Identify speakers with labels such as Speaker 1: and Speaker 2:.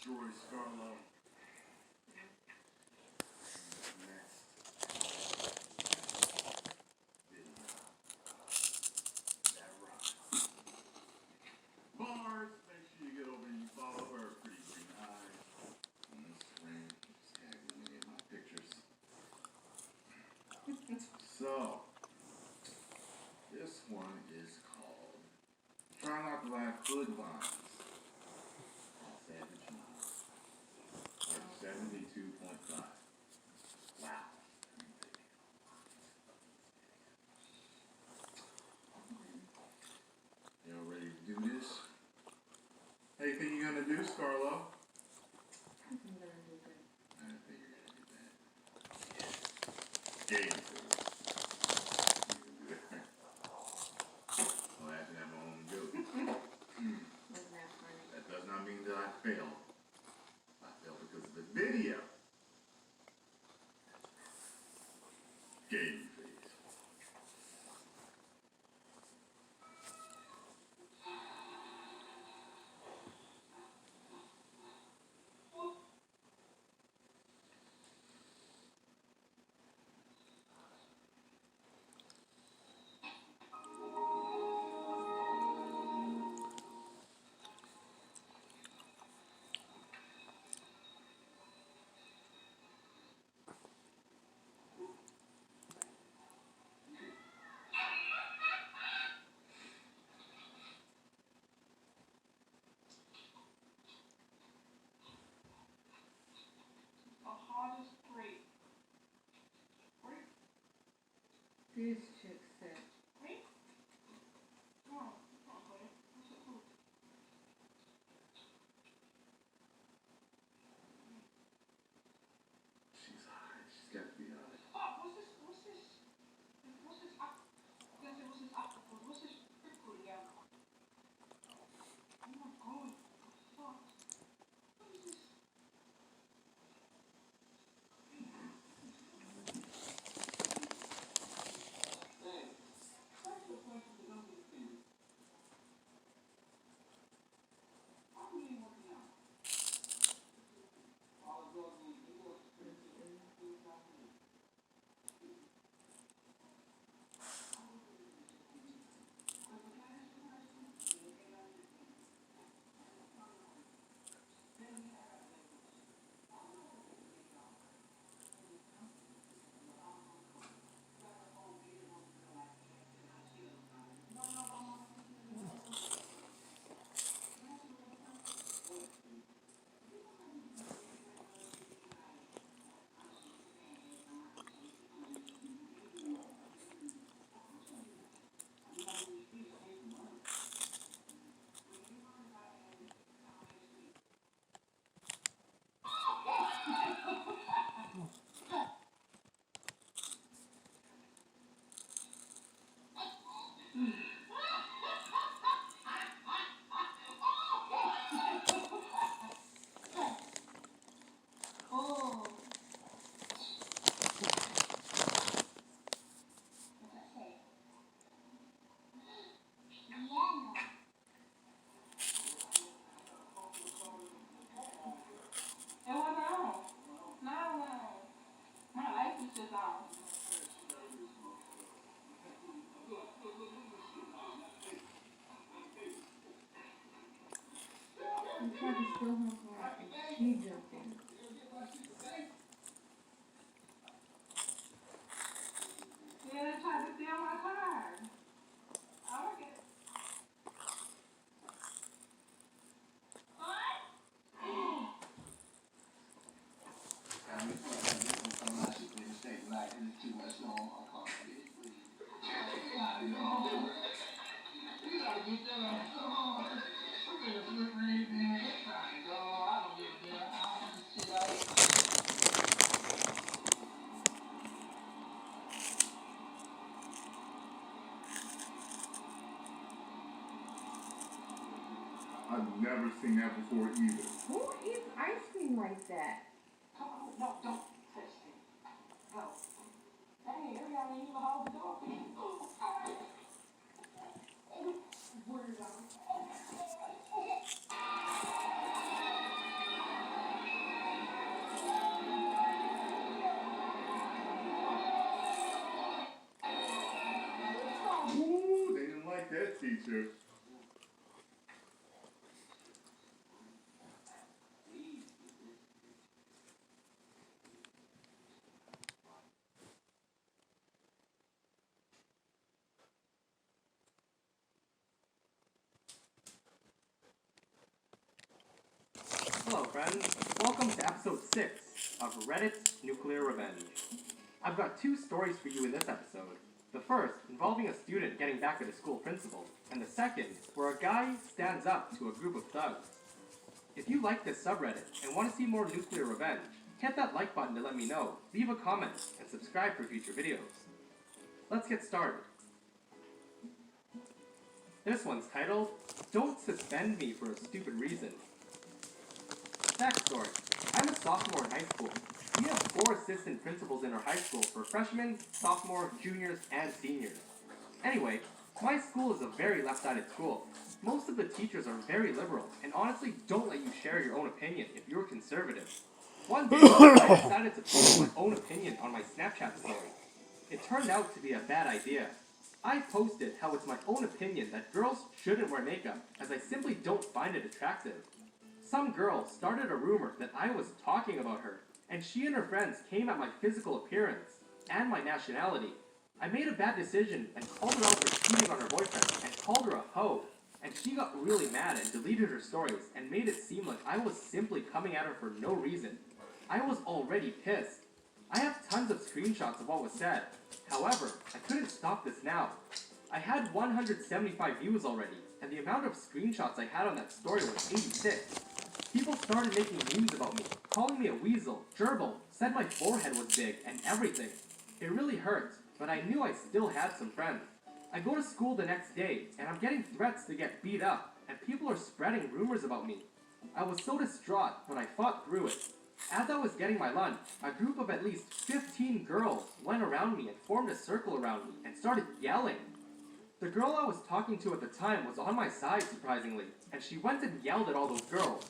Speaker 1: destroy Scarlo. Bars, make sure you get over and you follow her. Pretty green eyes. On Instagram. Just tag me in my pictures. So, this one is called Try Not to Laugh Hood Vines. Savage Mouth. 72.5. Wow. Y'all ready to do this? How you think you're gonna do, Scarlo?
Speaker 2: I think you're gonna do good.
Speaker 1: I think you're gonna do that. Game food. I'm laughing at my own joke.
Speaker 2: Wasn't that funny?
Speaker 1: That does not mean that I failed. I failed because of the video. Game face.
Speaker 2: This chick said,
Speaker 1: She's high. She's got to be high.
Speaker 2: he tried to steal her car and she jumped in.
Speaker 1: I've never seen that before either.
Speaker 2: Who eats ice cream like that?
Speaker 3: No, don't touch me. Go. Hey, everybody ain't even hold the door. Word on.
Speaker 1: teacher.
Speaker 4: Hello, friends. Welcome to episode 6 of Reddit's Nuclear Revenge. I've got 2 stories for you in this episode. The first, involving a student getting back at a school principal, and the second, where a guy stands up to a group of thugs. If you like this subreddit and want to see more nuclear revenge, hit that like button to let me know, leave a comment, and subscribe for future videos. Let's get started. This one's titled, Don't Suspend Me for a Stupid Reason. Backstory. I'm a sophomore in high school. We have 4 assistant principals in our high school for freshmen, sophomore, juniors, and seniors. Anyway, my school is a very left-sided school. Most of the teachers are very liberal, and honestly don't let you share your own opinion if you're conservative. One day, I decided to post my own opinion on my Snapchat story. It turned out to be a bad idea. I posted how it's my own opinion that girls shouldn't wear makeup, as I simply don't find it attractive. Some girl started a rumor that I was talking about her, and she and her friends came at my physical appearance and my nationality. I made a bad decision and called her out for cheating on her boyfriend and called her a hoe, and she got really mad and deleted her stories and made it seem like I was simply coming at her for no reason. I was already pissed. I have tons of screenshots of what was said. However, I couldn't stop this now. I had 175 views already, and the amount of screenshots I had on that story was 86. People started making memes about me, calling me a weasel, gerbil, said my forehead was big, and everything. It really hurt, but I knew I still had some friends. I go to school the next day, and I'm getting threats to get beat up, and people are spreading rumors about me. I was so distraught, but I fought through it. As I was getting my lunch, a group of at least 15 girls went around me and formed a circle around me and started yelling. The girl I was talking to at the time was on my side, surprisingly, and she went and yelled at all those girls.